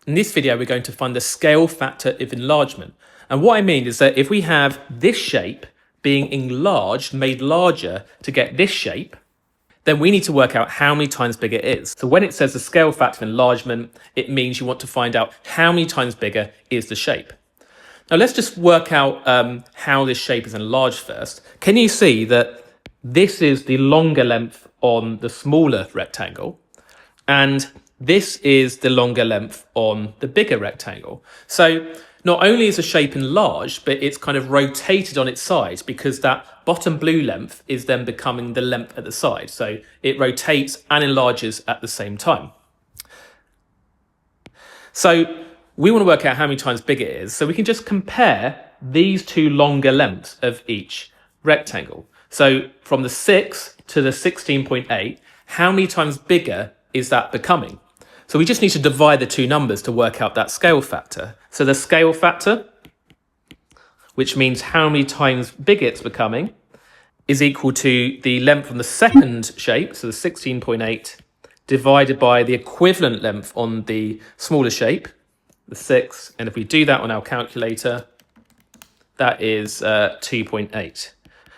In this video, we're going to find the scale factor of enlargement. And what I mean is that if we have this shape being enlarged, made larger to get this shape, then we need to work out how many times bigger it is. So when it says the scale factor of enlargement, it means you want to find out how many times bigger is the shape. Now let's just work out how this shape is enlarged first. Can you see that this is the longer length on the smaller rectangle, and this is the longer length on the bigger rectangle? So not only is the shape enlarged, but it's kind of rotated on its side because that bottom blue length is then becoming the length at the side. So it rotates and enlarges at the same time. So we want to work out how many times bigger it is. So we can just compare these two longer lengths of each rectangle. So from the 6 to the 16.8, how many times bigger is that becoming? So we just need to divide the two numbers to work out that scale factor. So the scale factor, which means how many times bigger it's becoming, is equal to the length on the second shape, so the 16.8, divided by the equivalent length on the smaller shape, the 6. And if we do that on our calculator, that is 2.8.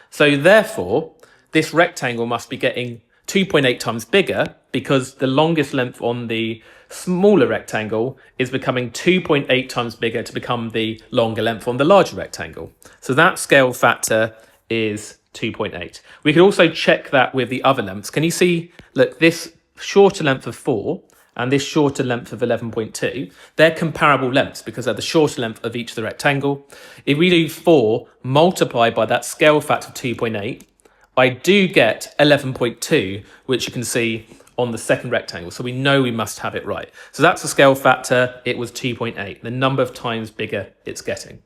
So therefore, this rectangle must be getting 2.8 times bigger because the longest length on the smaller rectangle is becoming 2.8 times bigger to become the longer length on the larger rectangle. So that scale factor is 2.8. We could also check that with the other lengths. Can you see, look, this shorter length of 4 and this shorter length of 11.2, they're comparable lengths because they're the shorter length of each of the rectangle. If we do 4 multiplied by that scale factor of 2.8, I do get 11.2, which you can see on the second rectangle. So we know we must have it right. So that's the scale factor. It was 2.8, the number of times bigger it's getting.